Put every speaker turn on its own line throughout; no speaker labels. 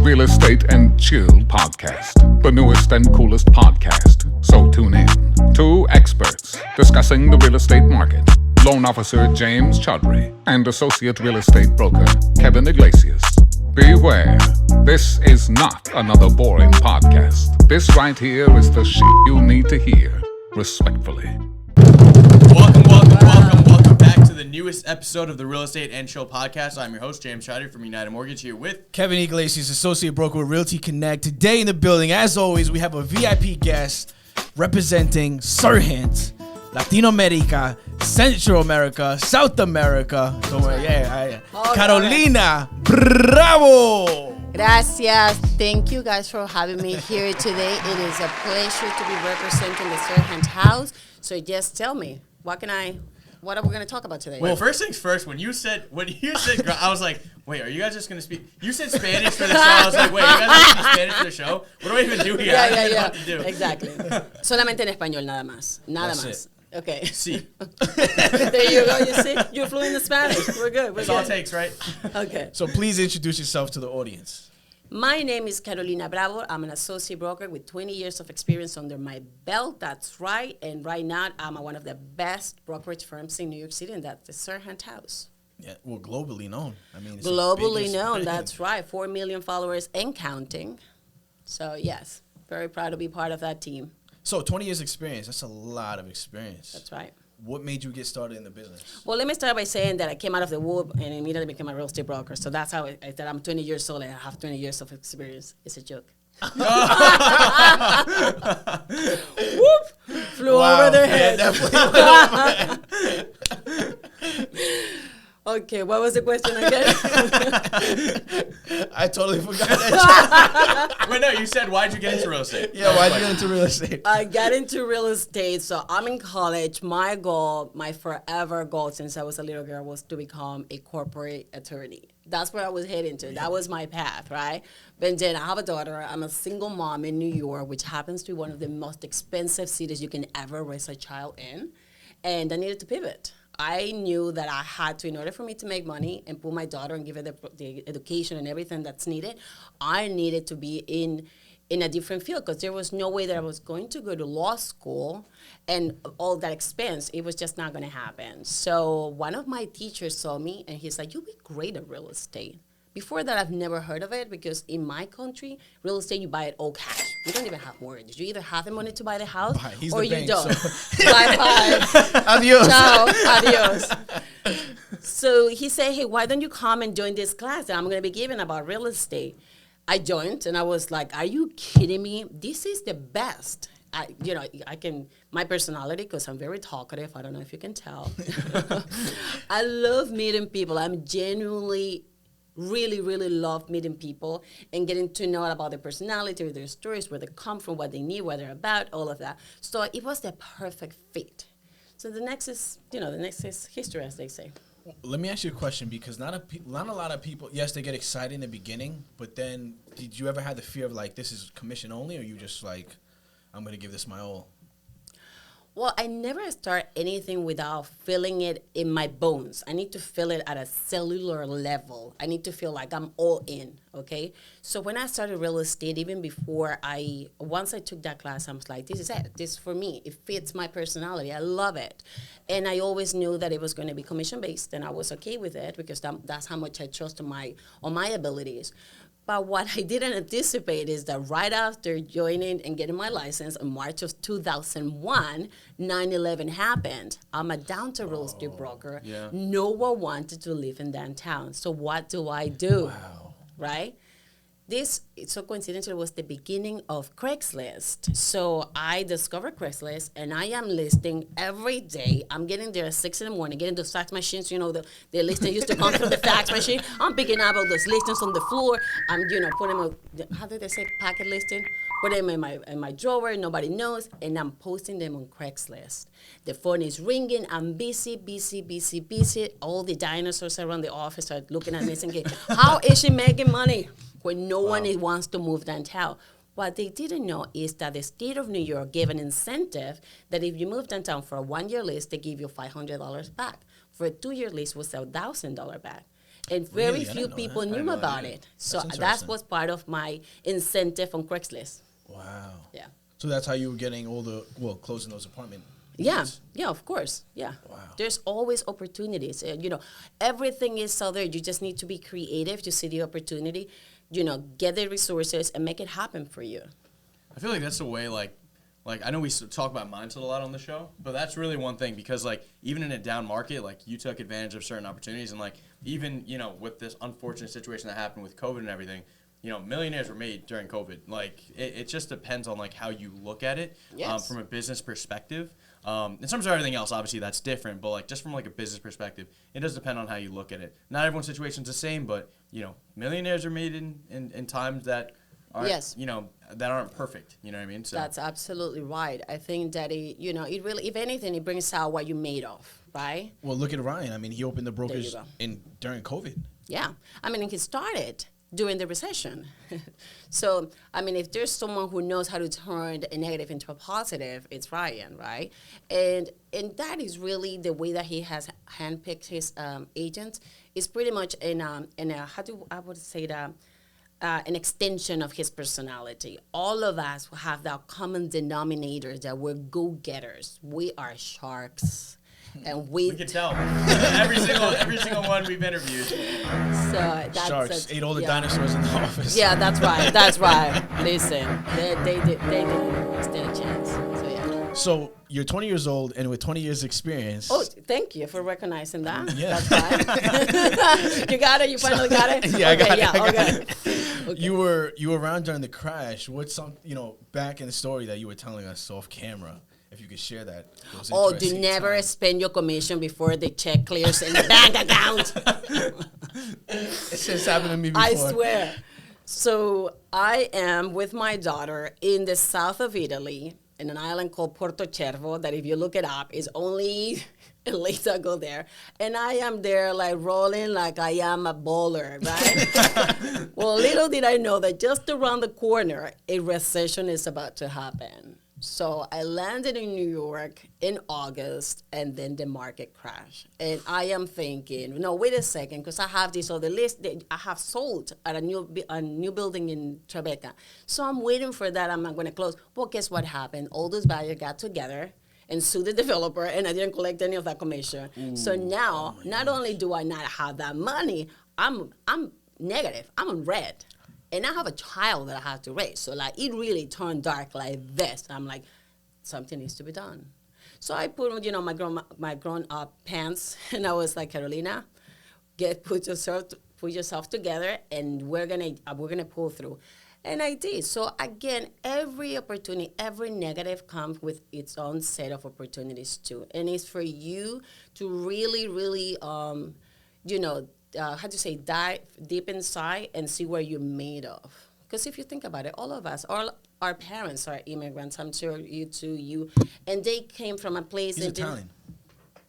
Real Estate and Chill podcast, the newest and coolest podcast. So tune in. Two experts discussing the real estate market. Loan officer James Chaudhry and associate real estate broker Kevin Iglesias. Beware, this is not another boring podcast. This right here is the shit you need to hear. Respectfully.
Welcome back to the newest episode of the Real Estate and Chill podcast. I'm your host, James Chaudhry from United Mortgage, here with
Kevin Iglesias, associate broker with Realty Connect. Today in the building, as always, we have a VIP guest representing Serhant, Latino America, Central America, South America. Carolina Bravo.
Gracias. Thank you guys for having me here today. It is a pleasure to be representing the Serhant house. So just tell me, what are we going to talk about today?
Well, first things first, when you said, I was like, wait, are you guys just going to speak? You said Spanish for the show. I was like, wait, you guys going to speak Spanish for the show? What do I even do here? I don't know what to do.
Exactly. Solamente en español, nada más. Nada
That's
más.
it.
Okay.
Sí.
There you go. You see? You're fluent in Spanish. We're good.
That's all it takes, right?
Okay.
So please introduce yourself to the audience.
My name is Carolina Bravo. I'm an associate broker with 20 years of experience under my belt. That's right. And right now, I'm one of the best brokerage firms in New York City, and that's the Serhant house.
Yeah, well, globally known. I mean, it's
globally known. That's right. 4 million followers and counting. So, yes, very proud to be part of that team.
So 20 years experience. That's a lot of experience.
That's right.
What made you get started in the business?
Well, let me start by saying that I came out of the womb and immediately became a real estate broker. So that's how I said I'm 20 years old and I have 20 years of experience. It's a joke. Whoop! Flew over their head. Yeah, okay, what was the question again?
I totally forgot that.
Wait, no, you said, why'd you get into real estate?
Yeah, why'd you get into real estate?
I got into real estate. So I'm in college. My goal, my forever goal since I was a little girl was to become a corporate attorney. That's where I was heading to. That was my path, right? But then I have a daughter. I'm a single mom in New York, which happens to be one of the most expensive cities you can ever raise a child in. And I needed to pivot. I knew that I had to, in order for me to make money and put my daughter and give her the education and everything that's needed, I needed to be in a different field because there was no way that I was going to go to law school and all that expense. It was just not going to happen. So one of my teachers saw me and he's like, you'll be great at real estate. Before that, I've never heard of it because in my country, real estate, you buy it all cash. You don't even have mortgage. You either have the money to buy the house or you don't. So. Bye-bye.
Adios.
Ciao. Adios. So he said, hey, why don't you come and join this class that I'm going to be giving about real estate? I joined and I was like, are you kidding me? This is the best. My personality, because I'm very talkative. I don't know if you can tell. I love meeting people. I'm genuinely really, really love meeting people and getting to know about their personality, their stories, where they come from, what they need, what they're about, all of that. So it was the perfect fit. So the next is history, as they say.
Let me ask you a question, because not a lot of people, yes, they get excited in the beginning, but then did you ever have the fear of like, this is commission only, or you just like, I'm going to give this my all?
Well, I never start anything without feeling it in my bones. I need to feel it at a cellular level. I need to feel like I'm all in, okay? So when I started real estate, even before once I took that class, I was like, this is it. This is for me. It fits my personality. I love it. And I always knew that it was going to be commission-based, and I was okay with it because that's how much I trust on my abilities. But what I didn't anticipate is that right after joining and getting my license in March of 2001, 9/11 happened. I'm a downtown real estate broker.
Yeah.
No one wanted to live in downtown. So what do I do?
Wow.
Right? This, so coincidentally, was the beginning of Craigslist. So I discovered Craigslist, and I am listing every day. I'm getting there at 6 in the morning, getting those fax machines, the listing used to come from the fax machine. I'm picking up all those listings on the floor. I'm, putting them, how did they say, packet listing? Put them in my drawer, nobody knows, and I'm posting them on Craigslist. The phone is ringing, I'm busy. All the dinosaurs around the office are looking at me thinking, how is she making money when no one wants to move downtown? What they didn't know is that the state of New York gave an incentive that if you move downtown for a 1-year lease, they give you $500 back. For a 2-year lease, was $1,000 back. And very
Really? I
few
didn't know
people
that.
knew about it. So
That's
that
interesting.
was part of my incentive on Craigslist.
Wow.
Yeah.
So that's how you were getting closing those apartment.
Yeah,
deals.
yeah, of course. Yeah.
Wow.
There's always opportunities. Everything is out there. You just need to be creative to see the opportunity, get the resources and make it happen for you.
I feel like that's the way, like I know we talk about mindset a lot on the show, but that's really one thing because, like, even in a down market, like, you took advantage of certain opportunities. And, like, even, with this unfortunate situation that happened with COVID and everything, millionaires were made during COVID. Like, it just depends on, like, how you look at it from a business perspective. In terms of everything else, obviously, that's different. But, like, just from, like, a business perspective, it does depend on how you look at it. Not everyone's situation's the same, but, millionaires are made in times that aren't, that aren't perfect. You know what I mean? So
That's absolutely right. I think that it really, if anything, it brings out what you made of, right?
Well, look at Ryan. I mean, he opened the brokerage
go.
during COVID.
Yeah. I mean, he started during the recession. So, I mean, if there's someone who knows how to turn a negative into a positive, it's Ryan, right? And that is really the way that he has handpicked his agents. It's pretty much I would say that, an extension of his personality. All of us have that common denominator that we're go-getters. We are sharks. And we
can tell. every single one we've interviewed.
So that's
Sharks ate all the dinosaurs in the office.
Yeah, that's right. That's right. Listen, they didn't stand a chance. So yeah.
So you're 20 years old, and with 20 years experience.
Oh, thank you for recognizing that.
Yeah.
That's right. You got it. You finally got it.
Yeah, I got it.
Yeah. Okay.
You were around during the crash. What's some back in the story that you were telling us off camera? If you could share that.
Oh, do never spend your commission before the check clears in the bank account.
It's just happened to me before.
I swear. So I am with my daughter in the south of Italy in an island called Porto Cervo that if you look it up is only a later go there. And I am there like rolling like I am a bowler, right? Well, little did I know that just around the corner, a recession is about to happen. So I landed in New York in August, and then the market crashed. And I am thinking, no, wait a second, because I have this other list that I have sold at a new building in Tribeca. So I'm waiting for that. I'm not going to close. Well, guess what happened? All those buyers got together and sued the developer, and I didn't collect any of that commission. So now, not only do I not have that money, I'm negative. I'm in red. And I have a child that I have to raise. So, like, it really turned dark like this. I'm like, something needs to be done. So I put, my grown-up pants, and I was like, Carolina, put yourself together, and we're gonna pull through. And I did. So, again, every opportunity, every negative comes with its own set of opportunities, too. And it's for you to really, really, dive deep inside and see where you're made of. Because if you think about it, all of us, all our parents are immigrants. I'm sure you too, and they came from a place.
He's Italian.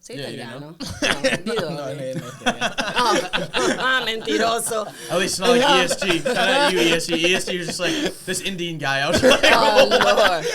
Sei
Yeah,
italiano? Mentiroso.
At least it's not like ESG. Shout out to you, ESG. ESG is just like this Indian guy out there.
Oh, Lord.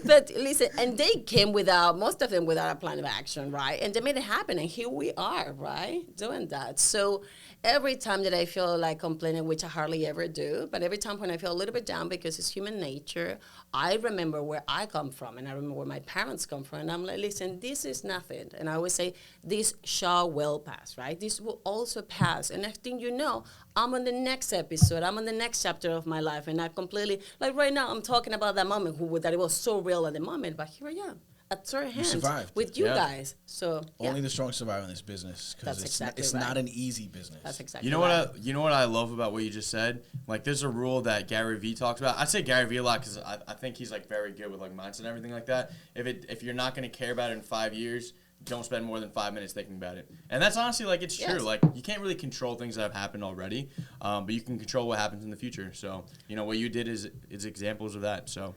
But listen, and they came most of them without a plan of action, right? And they made it happen, and here we are, right, doing that. So every time that I feel like complaining, which I hardly ever do, but every time when I feel a little bit down because it's human nature, I remember where I come from, and I remember where my parents come from, and I'm like, listen, this is nothing. And I always say, this shall well pass, right? This will also pass. And next thing you know, I'm on the next episode. I'm on the next chapter of my life, and I completely, like right now, I'm talking about that moment that it was so real at the moment, but here I am. At Serhant with you guys. So
only the strong survive in this business because it's not an easy business.
That's exactly
You know what I love about what you just said? Like, there's a rule that Gary Vee talks about. I say Gary Vee a lot because I think he's like very good with like mindset and everything like that. If you're not going to care about it in 5 years, don't spend more than 5 minutes thinking about it. And that's honestly like it's true. Like, you can't really control things that have happened already, but you can control what happens in the future. So what you did is examples of that. So.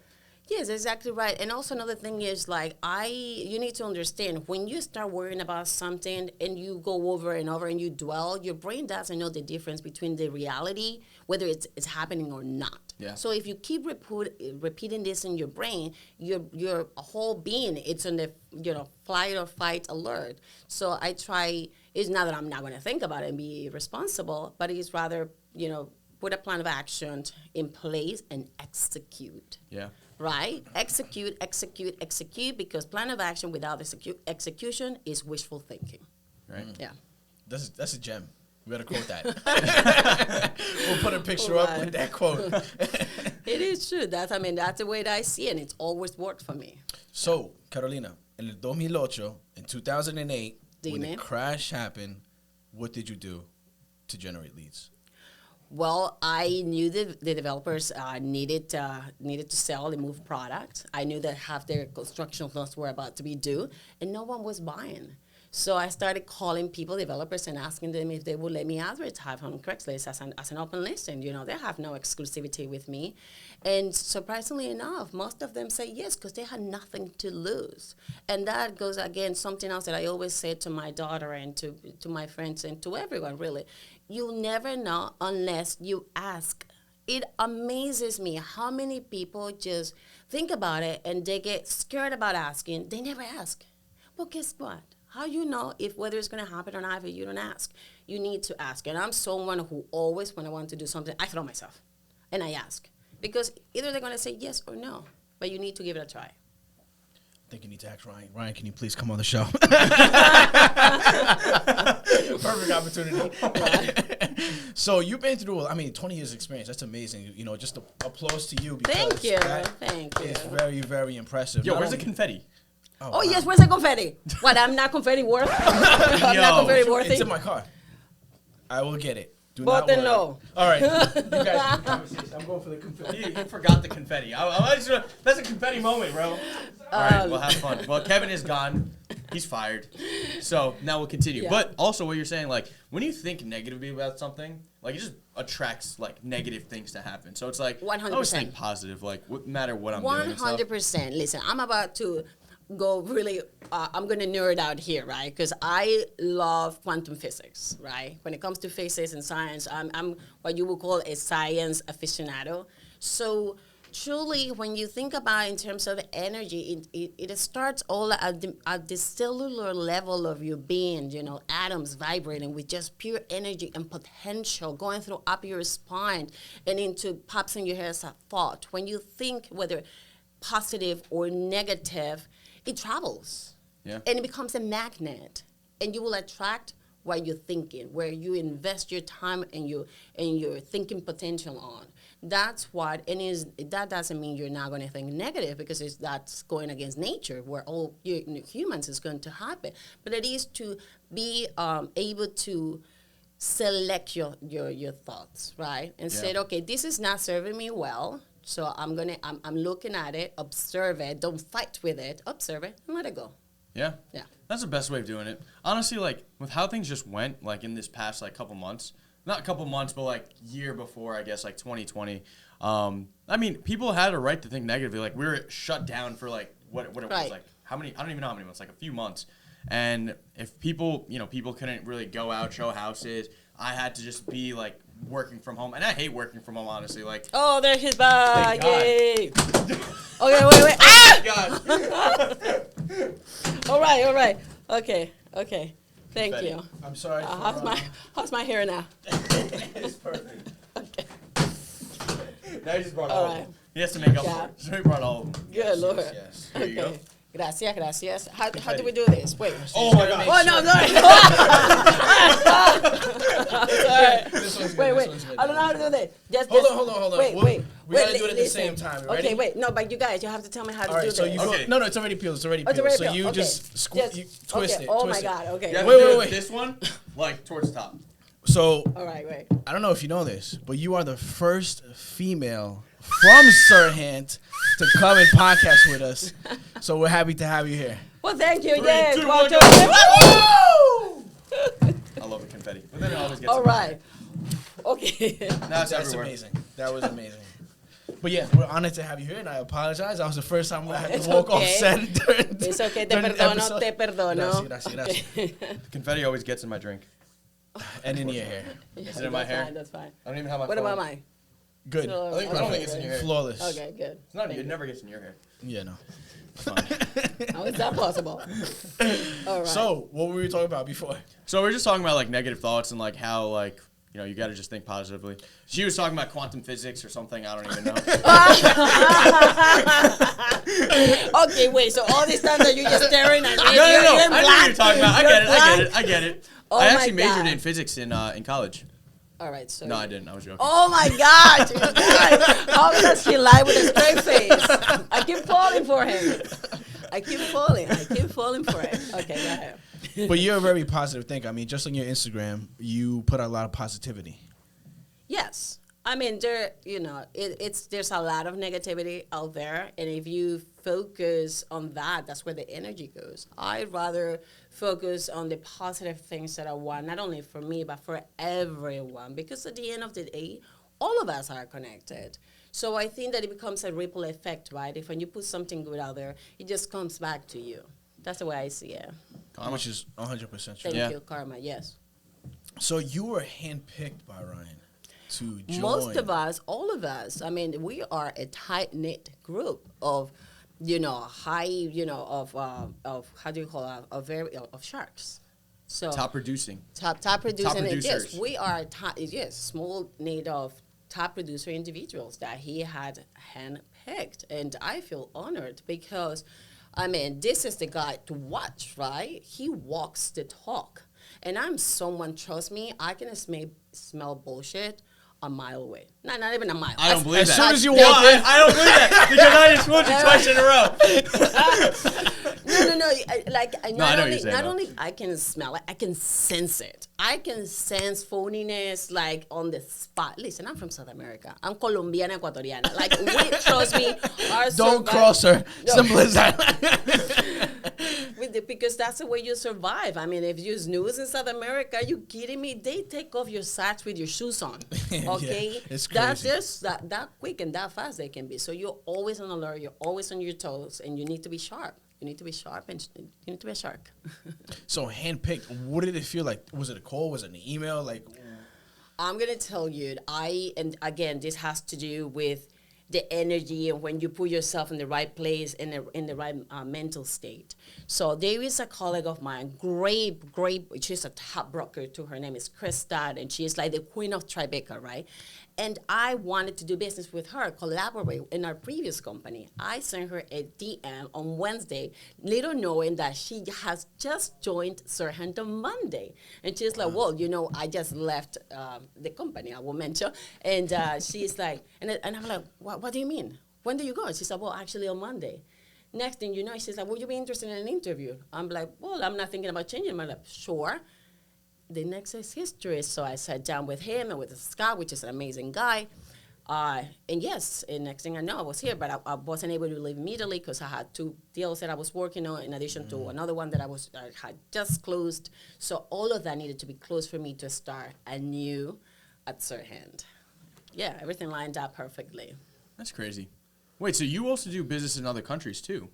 Yes, exactly right. And also another thing is like you need to understand when you start worrying about something and you go over and over and you dwell, your brain doesn't know the difference between the reality, whether it's happening or not.
Yeah.
So if you keep repeating this in your brain, your whole being it's on the flight or fight alert. So I try. It's not that I'm not going to think about it and be responsible, but it's rather put a plan of action in place and execute.
Yeah.
Right? Execute, because plan of action without execution is wishful thinking.
Right.
Yeah.
That's a gem. We gotta quote that. We'll put a picture up with that quote.
It is true. That's the way that I see it, and it's always worked for me.
So, Carolina, en el 2008, in 2008, when the crash happened, what did you do to generate leads?
Well, I knew the developers needed to sell and move product. I knew that half their construction loans were about to be due, and no one was buying. So I started calling people, developers, and asking them if they would let me advertise on Craigslist as an open listing. They have no exclusivity with me. And surprisingly enough, most of them say yes because they had nothing to lose. And that goes, again, something else that I always say to my daughter and to my friends and to everyone, really. You'll never know unless you ask. It amazes me how many people just think about it and they get scared about asking. They never ask. Well, guess what? How you know whether it's going to happen or not if you don't ask? You need to ask. And I'm someone who always, when I want to do something, I throw myself and I ask. Because either they're going to say yes or no, but you need to give it a try.
I think you need to ask Ryan. Ryan, can you please come on the show? Perfect opportunity. So you've been through, 20 years experience. That's amazing. Just applause to you. Because
Thank you.
Thank you. It's very, very impressive.
Yo, where's the confetti?
Oh, yes, where's the confetti? What, I'm not confetti worth? I'm not confetti worthy?
It's in my car. I will get it. Do
but
not
then
worry.
no.
All right. You guys have the conversation. I'm going for the confetti.
You forgot the confetti. That's a confetti moment, bro. All right, well, have fun. Well, Kevin is gone. He's fired. So now we'll continue.
Yeah.
But also what you're saying, like, when you think negatively about something, like, it just attracts, like, negative things to happen. So it's like,
100%.
I always think positive, like, no matter what I'm doing and stuff.
100%. Listen, I'm about to go really, I'm going to nerd out here, right? Because I love quantum physics, right? When it comes to physics and science, I'm what you would call a science aficionado. So truly, when you think about in terms of energy, it starts all at the cellular level of your being, atoms vibrating with just pure energy and potential going through up your spine and into pops in your head as a thought. When you think, whether positive or negative, it travels.
Yeah.
And it becomes a magnet. And you will attract what you're thinking, where you invest your time and your thinking potential on. That's what, that doesn't mean you're not going to think negative because that's going against nature, where all humans is going to happen. But it is to be able to select your thoughts, right? And say, okay, this is not serving me well. So I'm looking at it, observe it, don't fight with it, observe it, and let it go.
Yeah.
Yeah.
That's the best way of doing it. Honestly, like, with how things just went, like, in this past, like, couple months, not a couple months, but, like, year before, I guess, like, 2020, people had a right to think negatively. Like, we were shut down for, like, what it was, like, how many, I don't even know how many months, like, a few months. And if people couldn't really go out, show houses, I had to just be, like, working from home. And I hate working from home, honestly. Like,
oh, there he's back. Yay. Okay, wait.
Ah! God.
All right. Okay. Thank you.
I'm sorry.
How's my hair now?
It's perfect.
Okay.
Now he just brought
All
all of
right.
them. He has to make up for it. So he brought all of them.
Good Lord.
Yes.
Here you go.
Okay. Gracias. How do we do this? Wait.
Oh, my God.
Oh, no, sorry.
This one's good.
Wait.
This one's good.
I don't know how to do this. Just,
Hold on.
Wait.
We gotta do it at the same time. You ready?
Okay, wait. No, but you guys, you have to tell me how to
All right,
do
so
this.
you go,
Okay.
no, it's already peeled. So
peeled.
you
Okay.
just you twist
okay.
it.
Oh,
twist
my
it.
God. Okay.
You have
Wait,
to do
wait.
this one, like, towards the top.
So
All right, wait.
I don't know if you know this, but you are the first female from Serhant to come and podcast with us. So we're happy to have you here.
Well, thank you.
3,
Yes.
2,
1,
1,
2,
go.
3.
I love the confetti. But then it always gets
All right. Okay.
Now it's
That's
everywhere.
amazing. That was amazing. But yes, we're honored to have you here, and I apologize. That was the first time I had to walk off set.
It's okay. Te perdono. Te perdono.
Gracias.
Confetti always gets in my drink.
And in your hair.
Is it in my hair?
That's fine.
I don't even have my
What
phone.
about mine?
Good.
So,
I don't think it's in your hair.
Flawless.
Okay, good.
It's not. It never gets in your hair.
Yeah, no.
How is that possible? All right.
So, what were we talking about before?
So we're just talking about like negative thoughts and like how like you got to just think positively. She was talking about quantum physics or something. I don't even know.
Okay, wait. So all this time that you're just staring at me,
No.
you're
I know what
black.
you're talking about. I get it.
Oh
I
my
actually majored
God.
in physics in college.
All right, so.
No, I didn't. I was joking.
Oh my God! You guys, how does he lie with a straight face? I keep falling for him. I keep falling for him. Okay, go ahead.
But you're a very positive thinker. I mean, just on your Instagram, you put out a lot of positivity.
Yes. I mean, there's a lot of negativity out there, and if you focus on that, that's where the energy goes. I'd rather focus on the positive things that I want, not only for me, but for everyone, because at the end of the day, all of us are connected. So I think that it becomes a ripple effect, right? If when you put something good out there, it just comes back to you. That's the way I see it.
Which is 100% true.
Thank you, Karma, yes.
So you were handpicked by Ryan to join.
Most of us, all of us, I mean, we are a tight-knit group of, how do you call it, of sharks. So
Top producing.
Top producing.
Top
And
producers.
yes, we are, small knit of top producer individuals that he had handpicked. And I feel honored because, I mean, this is the guy to watch, right? He walks the talk. And I'm someone, trust me, I can smell bullshit a mile away. Not even a mile.
I don't believe that.
As soon as you
No,
walk in.
I don't believe that because I just told you twice in a row.
No.
I know what you're saying,
Not
though.
only I can smell it, I can sense it. I can sense phoniness like on the spot. Listen, I'm from South America. I'm Colombiana, Ecuatoriana. Like, trust me.
Don't cross her.
No.
Simple as that.
Because that's the way you survive. I mean, if you snooze in South America, you kidding me? They take off your socks with your shoes on. Okay?
Yeah, it's
That's
crazy.
just that quick and that fast they can be. So you're always on alert. You're always on your toes, and you need to be sharp. You need to be sharp, and you need to be a shark.
So handpicked, what did it feel like? Was it a call? Was it an email? Like,
I'm gonna tell you, and again, this has to do with the energy and when you put yourself in the right place and in the right mental state. So there is a colleague of mine, great, she's a top broker too. Her name is Krista, and she's like the queen of Tribeca, right? And I wanted to do business with her, collaborate in our previous company. I sent her a DM on Wednesday, little knowing that she has just joined Serhant on Monday. And she's like, well, I just left the company, I will mention. And she's like, and I'm like, what do you mean? When do you go? She said, well, actually on Monday. Next thing you know, she's like, would you be interested in an interview? I'm like, well, I'm not thinking about changing my life. Sure. The next is history. So I sat down with him and with Scott, which is an amazing guy. And yes, and next thing I know, I was here, but I wasn't able to leave immediately because I had 2 deals that I was working on in addition to another one that I had just closed. So all of that needed to be closed for me to start anew at Serhant. Yeah, everything lined up perfectly.
That's crazy. Wait, so you also do business in other countries too?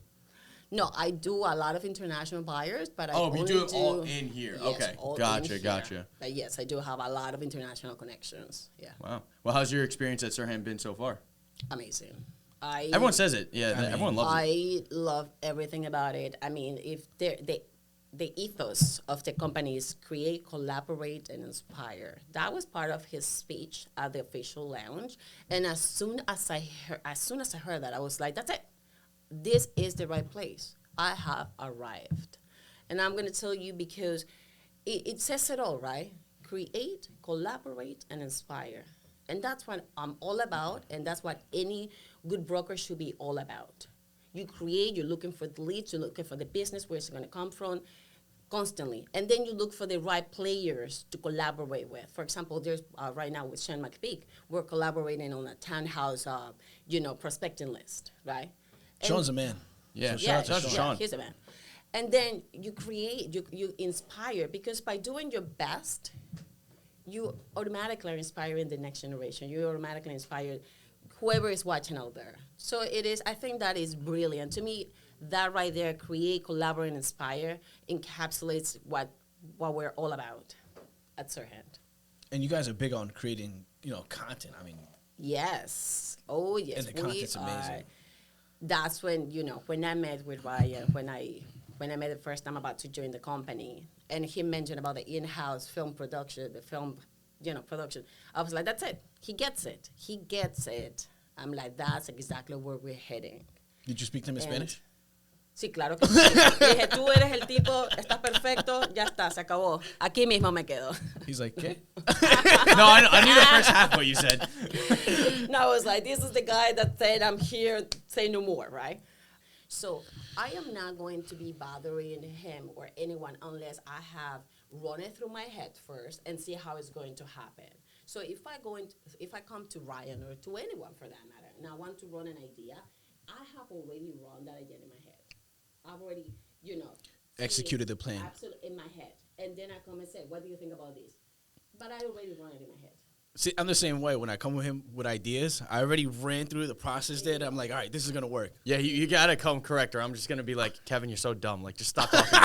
No, I do a lot of international buyers, but I only
you do it all in here.
Yes,
Okay,
all in
gotcha.
here. But yes, I do have a lot of international connections. Yeah,
Wow. Well, how's your experience at Serhant been so far?
amazing.
Everyone says it. Yeah, everyone loves it.
I love everything about it. I mean, if the ethos of the company is create, collaborate, and inspire. That was part of his speech at the official lounge. And as soon as I heard that, I was like, that's it. This is the right place. I have arrived. And I'm going to tell you because it says it all, right? Create, collaborate, and inspire. And that's what I'm all about, and that's what any good broker should be all about. You create, you're looking for the leads, you're looking for the business, where it's going to come from, constantly. And then you look for the right players to collaborate with. For example, there's right now with Sean McPeak, we're collaborating on a townhouse, prospecting list, right? And
Sean's a man.
Yeah,
So
shout out to Sean.
he's a man. And then you create, you inspire, because by doing your best, you automatically are inspiring the next generation. You automatically inspire whoever is watching out there. So it is, I think that is brilliant. To me, that right there, create, collaborate, and inspire, encapsulates what we're all about at Serhant.
And you guys are big on creating, content. I mean,
Yes. Oh, yes.
and the content's amazing.
That's when, when I met with Ryan, when I met the first time about to join the company, and he mentioned about the in-house film production, the film, production. I was like, that's it. He gets it. He gets it. I'm like, that's exactly where we're heading.
Did you speak to him in Spanish?
Sí, claro que sí. Le dije, tú eres el tipo, estás perfecto, ya está, se acabó. Aquí mismo me quedo.
He's like, ¿qué?
No, I knew the first half what you said.
No, I was like, this is the guy that said, I'm here, say no more, right? So I am not going to be bothering him or anyone unless I have run it through my head first and see how it's going to happen. So if I come to Ryan or to anyone for that matter, and I want to run an idea, I have already run that idea in my head. I've already,
Executed the plan.
Absolutely in my head. And then I come and say, what do you think about this? But I already run it in my head.
See, I'm the same way. When I come with him with ideas, I already ran through the process there. I'm like, all right, this is going to work.
Yeah, you got to come correct, or I'm just going to be like, Kevin, you're so dumb. Like, just stop talking.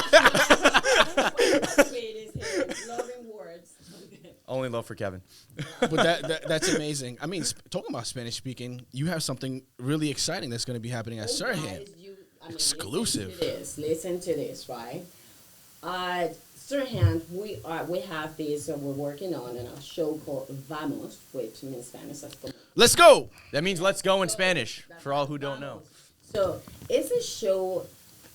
Loving words.
Only love for Kevin.
But that's amazing. I mean, talking about Spanish speaking, you have something really exciting that's going to be happening at Serhant. Exclusive.
Listen to this, right? Serhant, we have this we're working on in a show called Vamos, which means Spanish.
Let's go.
That means let's go in Spanish, for all who don't know.
So it's a show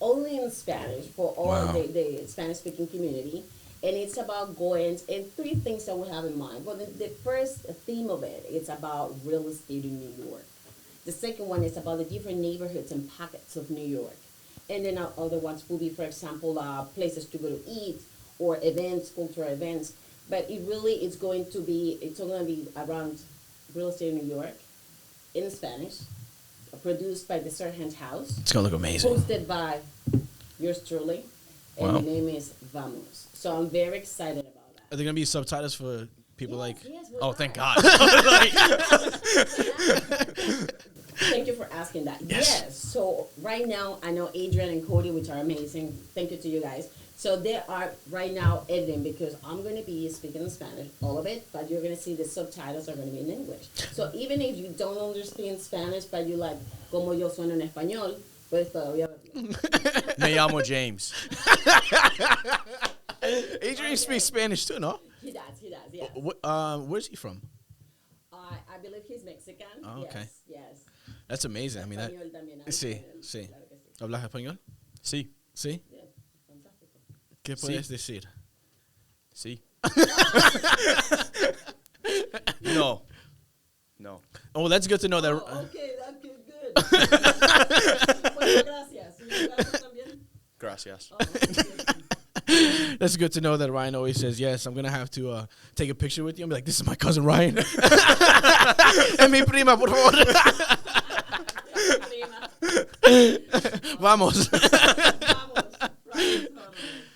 only in Spanish for all the Spanish-speaking community, and it's about going, and three things that we have in mind. Well, the first theme of it is about real estate in New York. The second one is about the different neighborhoods and pockets of New York. And then our other ones will be, for example, places to go to eat or events, cultural events. But it really is going to be, it's all going to be around real estate in New York in Spanish, produced by the Serhant House.
It's going to look amazing.
Hosted by yours truly. And the name is Vamos. So I'm very excited about that.
Are there going to be subtitles for people
Yes,
Oh, thank God.
Thank you for asking that. Yes. So right now, I know Adrian and Cody, which are amazing. Thank you to you guys. So they are right now editing because I'm going to be speaking in Spanish, all of it, but you're going to see the subtitles are going to be in English. So even if you don't understand Spanish, but you like, como yo sueno en español, pues todavía.
Me llamo James.
Adrian speaks Spanish too, no?
He does, yeah.
Where's he from?
I believe he's Mexican.
Oh, okay.
Yes.
That's amazing. I mean, that.
Español también,
Sí,
claro
sí.
que sí.
¿Hablas español?
Sí.
Sí.
Yeah, fantástico.
¿Qué puedes decir?
Sí. No.
Oh, that's good to know that.
Okay, that's good. Bueno, gracias. Gracias también.
Gracias.
Oh, okay.
That's good to know that Ryan always says, yes, I'm going to have to take a picture with you and be like, this is my cousin Ryan. En mi prima, por favor. Vamos.
Vamos. Right.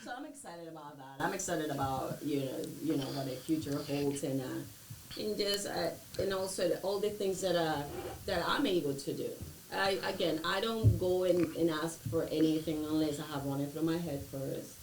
So I'm excited about that. I'm excited about, what the future holds and just, and also all the things that I'm able to do. I don't go and ask for anything unless I have run it through my head first.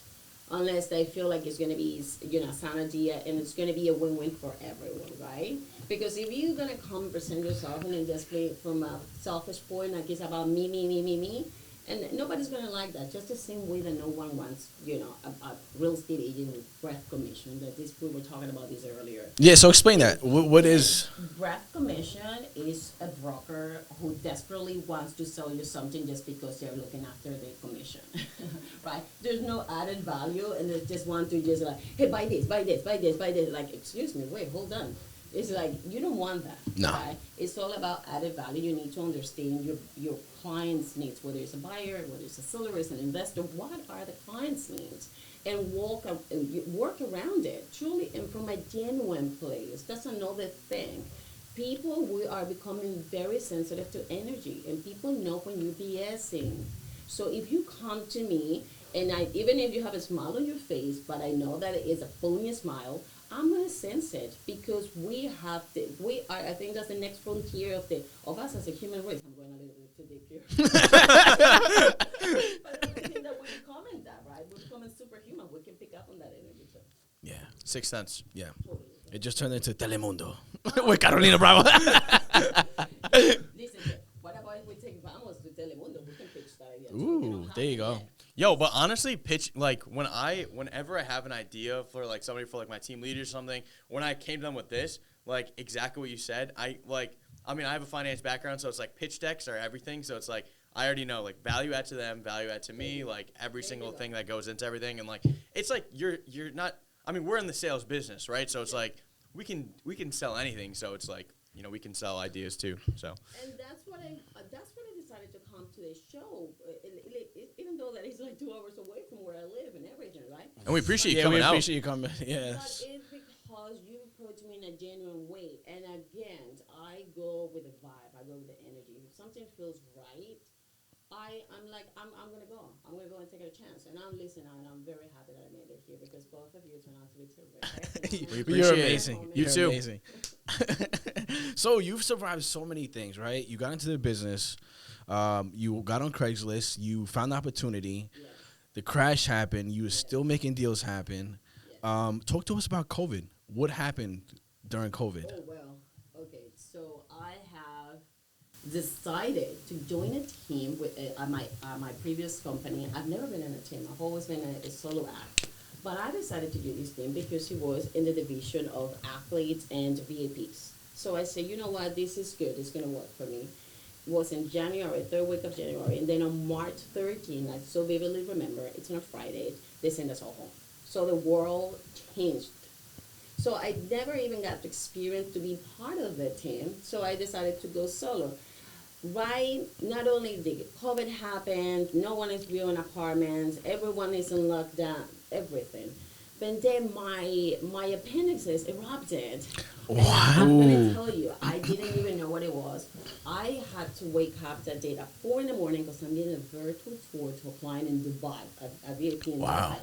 Unless I feel like it's going to be, a sound idea and it's going to be a win-win for everyone, right? Because if you're going to come present yourself and then just play it from a selfish point, like it's about me, and nobody's going to like that. Just the same way that no one wants, a real estate agent with breath commission. We were talking about this earlier.
Yeah, so explain that. What is...
Breath commission is a broker who desperately wants to sell you something just because they're looking after the commission, right? There's no added value, and they just want to just like, hey, buy this. Like, excuse me, wait, hold on. It's like, you don't want that.
No.
Right? It's all about added value. You need to understand your client's needs, whether it's a buyer, whether it's a seller, it's an investor. What are the client's needs? And work around it, truly, and from a genuine place. That's another thing. We are becoming very sensitive to energy, and people know when you're BSing. So if you come to me, and even if you have a smile on your face, but I know that it is a phony smile, I'm gonna sense it because we have to. We are. I think that's the next frontier of us as a human race. I'm going a little bit too deep here. But I think that we're becoming that, right? We're becoming superhuman. We can pick up on that energy. So.
Yeah.
Sixth Sense.
Yeah. It just turned into Telemundo with Carolina Bravo.
Listen, what about if we take Vamos to Telemundo? We can pitch that idea.
Ooh, there you go.
Yo, but honestly, whenever I have an idea for like somebody for like my team leader or something, when I came to them with this, like exactly what you said, I have a finance background, so it's like pitch decks are everything. So it's like I already know like value add to them, value add to me, like every single thing that goes into everything, and like it's like you're not. I mean, we're in the sales business, right? So it's like we can sell anything. So it's like we can sell ideas too. So.
And that's what I decided to come to this show, even though that it's like 2 hours away from where I live and everything, right?
And we appreciate you
Yeah,
coming
we
out.
appreciate you coming. Yes.
But it's because you approach me in a genuine way. And again, I go with the vibe. I go with the energy. If something feels right, I'm like, I'm going to go. I'm going to go and take a chance. And I'm listening, and I'm very happy that I made it here because both of you turned out to be terrific.
We appreciate
You're
it.
amazing.
You
You're
too.
amazing. So you've survived so many things, right? You got into the business. You got on Craigslist. You found the opportunity.
Yes.
The crash happened. You were still making deals happen.
Yes.
Talk to us about COVID. What happened during COVID?
Oh, well, okay. So I have decided to join a team with my previous company. I've never been in a team. I've always been a solo act. But I decided to do this team because it was in the division of athletes and VIPs. So I said, you know what, this is good. It's going to work for me. It was in January, third week of January. And then on March 13th, I so vividly remember, it's on a Friday, they sent us all home. So the world changed. So I never even got the experience to be part of the team. So I decided to go solo. Right, not only did COVID happened, no one is viewing apartments, everyone is in lockdown, everything. But then my appendixes erupted.
Wow.
And I'm going to tell you, I didn't even know what it was. I had to wake up that day at 4 in the morning because I'm getting a virtual tour to a client in Dubai, a VIP in
Wow.
Dubai.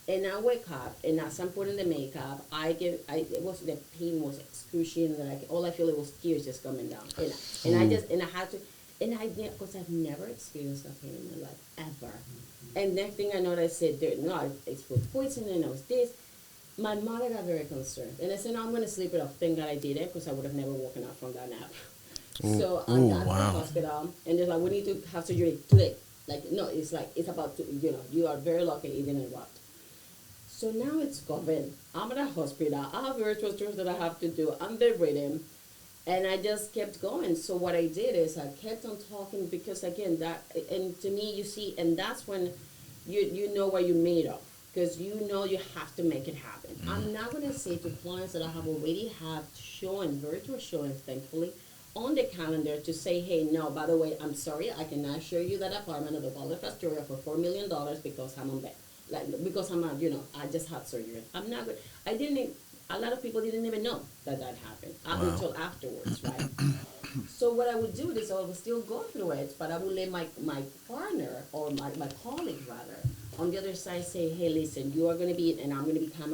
And I wake up, and as I'm putting the makeup, the pain was excruciating. All I feel it was tears just coming down. And I had to, and I did, because I've never experienced that pain in my life, ever. And next thing I know, I said, it's food poisoning, it was this. My mother got very concerned. And I said, no, I'm going to sleep it off. Thank God I did it, because I would have never woken up from that nap. So I got to the hospital, and they're like, we need to have surgery today. Like, no, it's about to, you are very lucky it didn't erupt. So now it's COVID. I'm at a hospital. I have virtual tours that I have to do. I'm bedridden. And I just kept going. So what I did is I kept on talking because, again, and to me, you see, and that's when you know what you're made of. Because you know you have to make it happen. Mm-hmm. I'm not going to say to clients that I have already have virtual showings, thankfully, on the calendar to say, hey, no, by the way, I'm sorry, I cannot show you that apartment at the Boulevard Astoria for $4 million because I'm on bed. Because I'm not, I just had surgery. I'm not good. A lot of people didn't even know that happened until afterwards, right? So what I would do is I would still go through it, but I would let my partner or my colleague rather on the other side say, hey, listen, you are going to be, and I'm going to be I'm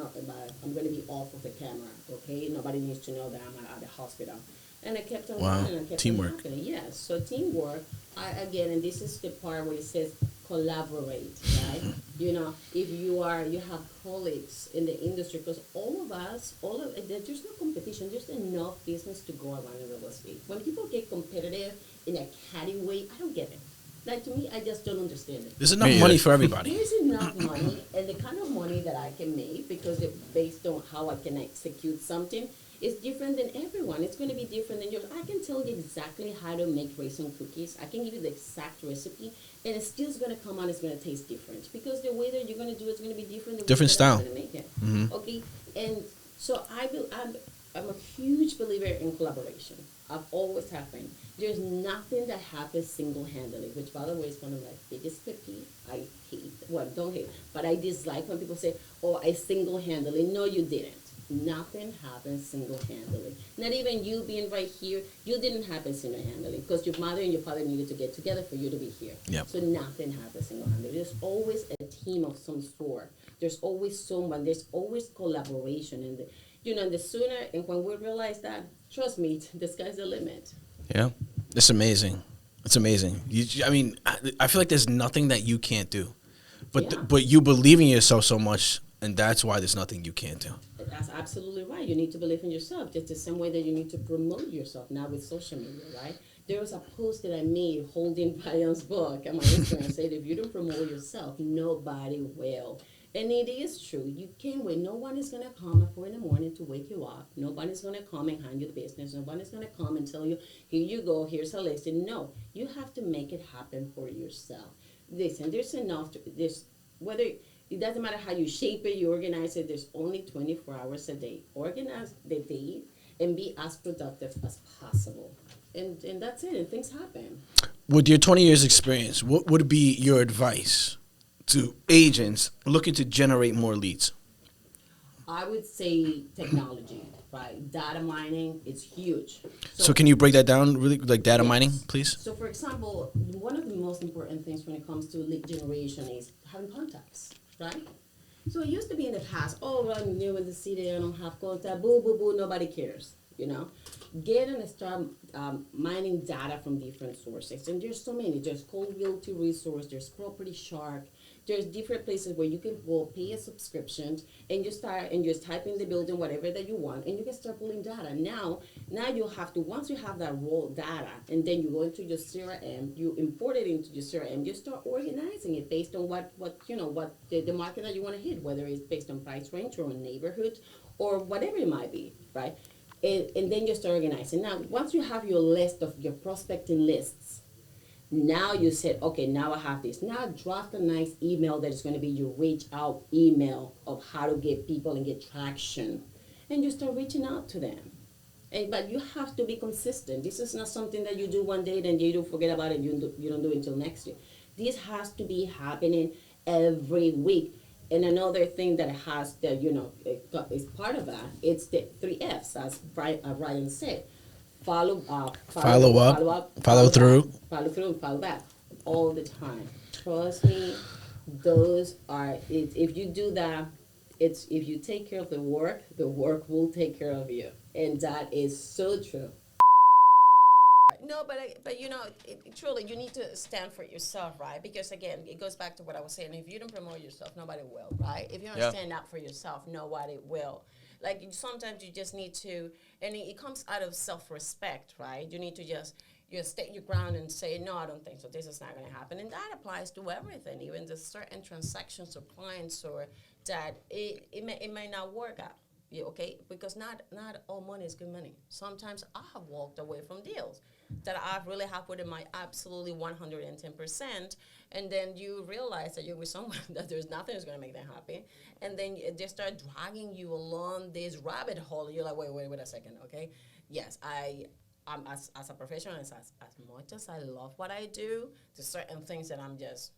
going to be off of the camera, okay? Nobody needs to know that I'm at the hospital. And I kept on going and I kept
Teamwork.
on happening. Yes, so teamwork. Again, and this is the part where it says collaborate, right? If you have colleagues in the industry, because there's no competition, there's enough business to go around in real estate. When people get competitive in a catty way, I don't get it. Like, to me, I just don't understand it.
There's enough money for everybody.
There's enough money, and the kind of money that I can make, because it's based on how I can execute something, is different than everyone. It's going to be different than yours. I can tell you exactly how to make raisin cookies. I can give you the exact recipe, and it's still going to come out. It's going to taste different because the way that you're going to do it's going to be different.
Different style.
I'm going to make it.
Mm-hmm.
Okay, and so I'm a huge believer in collaboration. I've always have been. There's nothing that happens single-handedly, which, by the way, is one of my biggest pet peeves. I hate, don't hate, but I dislike when people say, oh, I single-handedly. No, you didn't. Nothing happens single-handedly. Not even you being right here, you didn't happen single-handedly because your mother and your father needed to get together for you to be here.
Yep.
So nothing happens single-handedly. There's always a team of some sort. There's always someone. There's always collaboration. And the sooner, and when we realize that, trust me, the sky's the limit.
Yeah, it's amazing. It's amazing. I feel like there's nothing that you can't do, but you believe in yourself so much, and that's why there's nothing you can't do.
That's absolutely right. You need to believe in yourself, just the same way that you need to promote yourself now with social media, right? There was a post that I made holding Brian's book on my Instagram saying, if you don't promote yourself, nobody will. And it is true. You can't wait. No one is going to come at 4 in the morning to wake you up. Nobody's going to come and hand you the business. Nobody's going to come and tell you, here you go, here's a listing. No, you have to make it happen for yourself. Listen, there's enough. It doesn't matter how you shape it, you organize it. There's only 24 hours a day. Organize the day and be as productive as possible. And that's it. And things happen.
With your 20 years experience, what would be your advice to agents looking to generate more leads?
I would say technology, right? Data mining is huge.
So can you break that down really, like data mining, please?
So for example, one of the most important things when it comes to lead generation is having contacts, right? So it used to be in the past, I'm new in the city, I don't have contact, boo, boo, boo, nobody cares, Get and start mining data from different sources. And there's so many. There's Cold Realty Resource, there's Property Shark, there's different places where you can go pay a subscription and you start and just type in the building whatever that you want and you can start pulling data. Now you have to, once you have that raw data and then you go into your CRM, you import it into your CRM, you start organizing it based on what the market that you want to hit, whether it's based on price range or on neighborhood or whatever it might be, right? And then you start organizing. Now, once you have your list of your prospecting lists, now you said, okay, now I have this. Now draft a nice email that is going to be your reach out email of how to get people and get traction. And you start reaching out to them. But you have to be consistent. This is not something that you do one day, then you don't forget about it, you don't do it until next year. This has to be happening every week. And another thing that has that, is part of that, it's the 3 F's, as Ryan said. Follow up, follow through, and follow back all the time. Trust me, those are, if you do that, if you take care of the work will take care of you. And that is so true. No, but truly, you need to stand for yourself, right? Because again, it goes back to what I was saying. If you don't promote yourself, nobody will, right? If you don't stand up for yourself, nobody will. Like sometimes you just need to, and it comes out of self-respect, right? You need to just state your ground and say, no, I don't think so. This is not going to happen, and that applies to everything, even the certain transactions or clients or that it may not work out. Yeah, okay, because not all money is good money. Sometimes I have walked away from deals that I really have put in my absolutely 110%, and then you realize that you're with someone that there's nothing that's going to make them happy, and then they start dragging you along this rabbit hole, and you're like, wait a second, okay? Yes, I'm as a professional, as much as I love what I do, there's certain things that I'm just,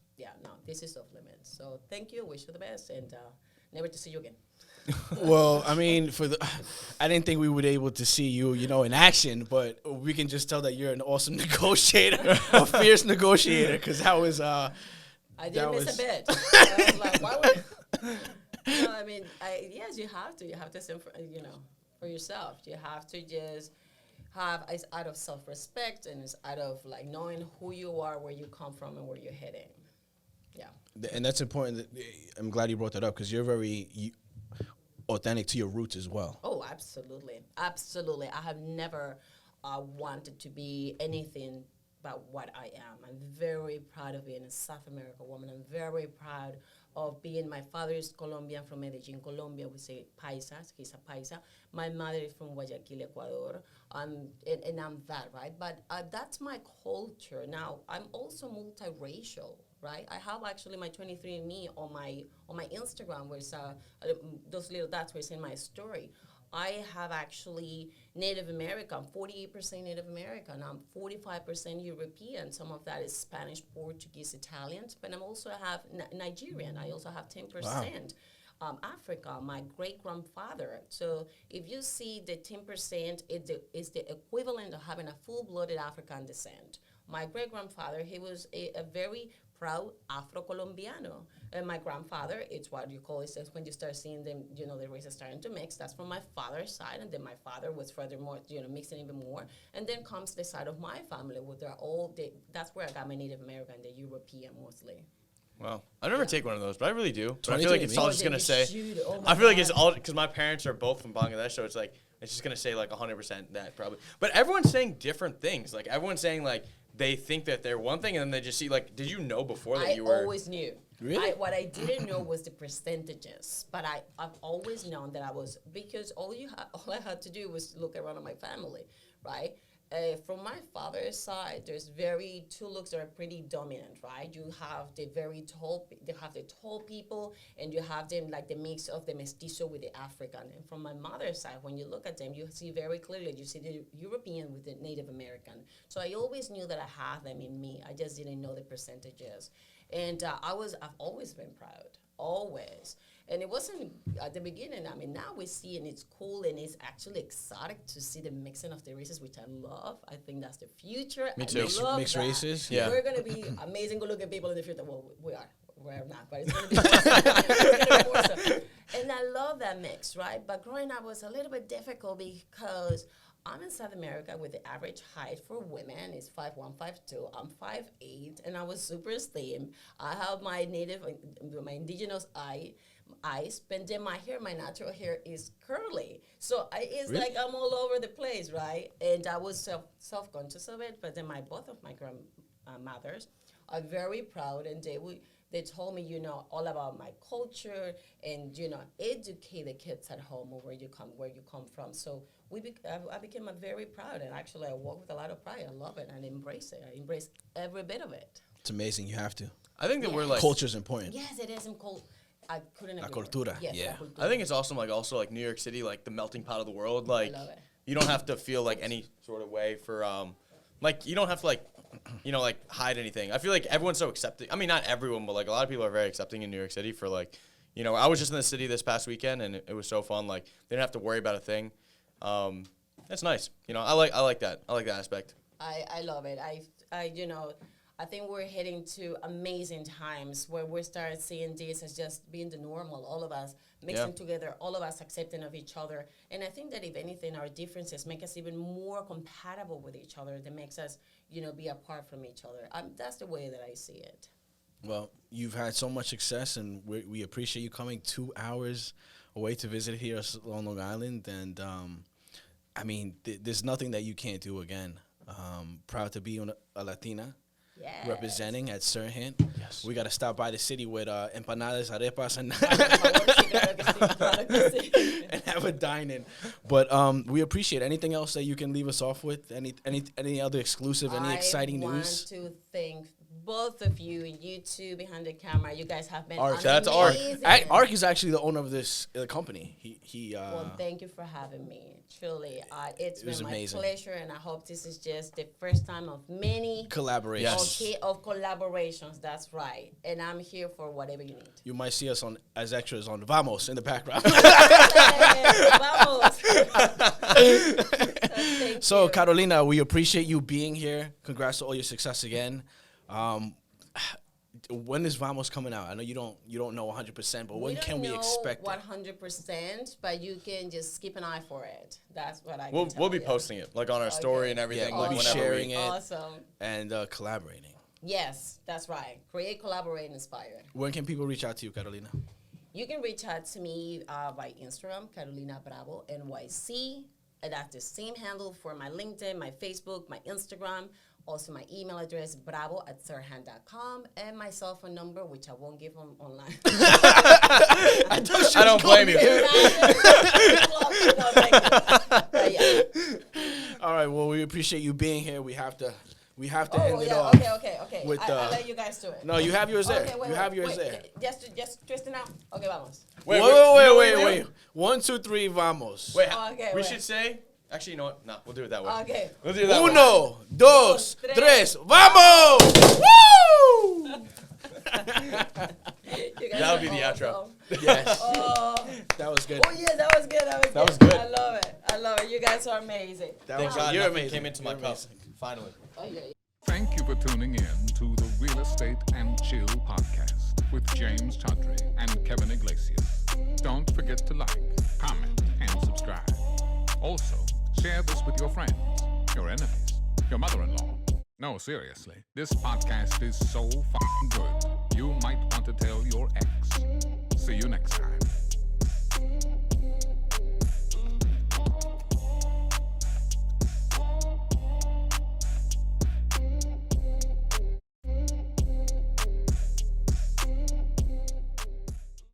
this is off limits. So thank you, wish you the best, and never to see you again.
Well, I mean, I didn't think we would be able to see you, in action, but we can just tell that you're an awesome negotiator, a fierce negotiator, because that was. I
didn't miss a bit. I was like, why would? No, I mean, yes, you have to. You have to stand for yourself. You have to just have. It's out of self-respect, and it's out of knowing who you are, where you come from, and where you're heading. Yeah.
And that's important. I'm glad you brought that up because you're very authentic to your roots as well.
Oh, absolutely. Absolutely. I have never wanted to be anything but what I am. I'm very proud of being a South American woman. I'm very proud of being, my father is Colombian, from Medellin, Colombia. We say paisas, he's a paisa. My mother is from Guayaquil, Ecuador. And I'm that, right? But that's my culture. Now, I'm also multiracial, right? I have actually my 23andMe on my Instagram, where it's those little dots where it's in my story. I have actually Native American, 48% Native American. I'm 45% European. Some of that is Spanish, Portuguese, Italian. But I also have Nigerian. I also have 10%. Wow. Africa, my great-grandfather. So if you see the 10%, it's the equivalent of having a full-blooded African descent. My great-grandfather, he was a very proud Afro-Colombiano. And my grandfather, it's what you call it, says when you start seeing them, the races starting to mix. That's from my father's side, and then my father was furthermore, mixing even more. And then comes the side of my family, where that's where I got my Native American, the European mostly.
Wow. I've never take one of those, but I really do. But I
23
feel like it's all
Oh,
just
then
going to
you
say,
shoot. Oh
I
my
feel like it's
God.
all, because my parents are both from Bangladesh, so it's like, it's just going to say like 100% that probably. But everyone's saying different things. Like everyone's saying like, they think that they're one thing, and then they just see like, did you know before that you were?
I always knew.
Really?
What I didn't know was the percentages, but I've always known that I was, because all I had to do was look around at my family, right? From my father's side, there's two looks that are pretty dominant, right? You have the tall people, and you have them like the mix of the mestizo with the African. And from my mother's side, when you look at them, you see very clearly, you see the European with the Native American. So I always knew that I had them in me. I just didn't know the percentages. And I've always been proud, always. And it wasn't at the beginning. I mean, now we see, and it's cool, and it's actually exotic to see the mixing of the races, which I love. I think that's the future.
Me too.
Mixed races?
Yeah.
We're going to be amazing, good-looking people in the future. Well, we are. We're not, but it's going to be more so. It's gonna be more so. And I love that mix, right? But growing up was a little bit difficult because I'm in South America with the average height for women is 5'1", 5'2". I'm 5'8", and I was super slim. I have my indigenous eyes, but then my natural hair is curly. So it's
Really?
like I'm all over the place, right? And I was self-conscious of it, but then both of my grandmothers are very proud, and they told me, all about my culture and, educate the kids at home or where you come from. So I became very proud, and actually I walk with a lot of pride. I love it and embrace it. I embrace every bit of it.
It's amazing. You have to.
I think that we're like,
Culture's important.
Yes, it is. I couldn't agree more.
cultura,
Yes,
yeah.
la cultura.
I think it's awesome, like also like New York City, like the melting pot of the world. Like
love it.
you don't have to feel like any sort of way for like you don't have to like like hide anything. I feel like everyone's so accepting. I mean, not everyone, but like a lot of people are very accepting in New York City for like, I was just in the city this past weekend, and it was so fun. Like they didn't have to worry about a thing. That's nice. I like that. I like that aspect.
I love it. I think we're heading to amazing times where we start seeing this as just being the normal, all of us mixing together, all of us accepting of each other. And I think that if anything, our differences make us even more compatible with each other. That makes us, be apart from each other. That's the way that I see it.
Well, you've had so much success, and we appreciate you coming 2 hours away to visit here on Long Island. And, there's nothing that you can't do again. Proud to be a Latina.
Yes.
Representing at Serhant.
Yes.
We got to stop by the city with empanadas, arepas, and and have a dine-in. But we appreciate anything else that you can leave us off with. Any other exclusive, any exciting news?
I want to thank both of you, two behind the camera. You guys have been
Ark.
Shout out to Ark.
amazing.
Ark is actually the owner of this company. He
Well, thank you for having me. Truly, it's
was
been my
amazing.
pleasure, and I hope this is just the first time of many
collaborations.
Yes.
of collaborations. That's right, and I'm here for whatever you need.
You might see us as extras on Vamos in the background.
Vamos. Thank
So,
you.
Carolina, we appreciate you being here. Congrats to all your success again. When is Vamos coming out? I know you don't know 100%, but when can we expect it?
100%, but you can just keep an eye for it. That's what I can tell
We'll be
you.
posting it like on our story and everything.
Yeah,
like
we'll be
whenever
sharing
we,
it
Awesome.
and collaborating.
Yes, that's right. Create, collaborate, inspire.
When can people reach out to you, Carolina?
You can reach out to me by Instagram, Carolina Bravo NYC. And that's the same handle for my LinkedIn, my Facebook, my Instagram. Also, my email address, bravo@serhant.com, and my cell phone number, which I won't give online.
I don't blame you.
But yeah.
All right. Well, we appreciate you being here. We have to
Oh,
end it
yeah.
off.
Okay.
with,
I'll let you guys do it.
No, you have yours there.
Okay, wait,
you have
wait,
yours
wait.
there.
Just twisting out. Okay, vamos.
Wait. 1, 2, 3, vamos.
Wait,
Okay,
we
wait.
should say. Actually, you know what? No, we'll do it that way.
Okay.
We'll do it that way.
1, 2, 3, vamos! Woo!
That would be the outro.
Awesome.
Yes,
Oh,
that was good.
oh yeah, that was good. That
was good.
I love it. You guys are amazing.
That
Thank
was
God
you're
nothing
amazing.
came into my
You're
cup.
amazing.
Finally.
Oh, yeah.
Thank you for tuning in to the Real Estate and Chill podcast with James Chaudhry and Kevin Iglesias. Don't forget to like, comment, and subscribe. Also, share this with your friends, your enemies, your mother-in-law. No, seriously, this podcast is so fucking good.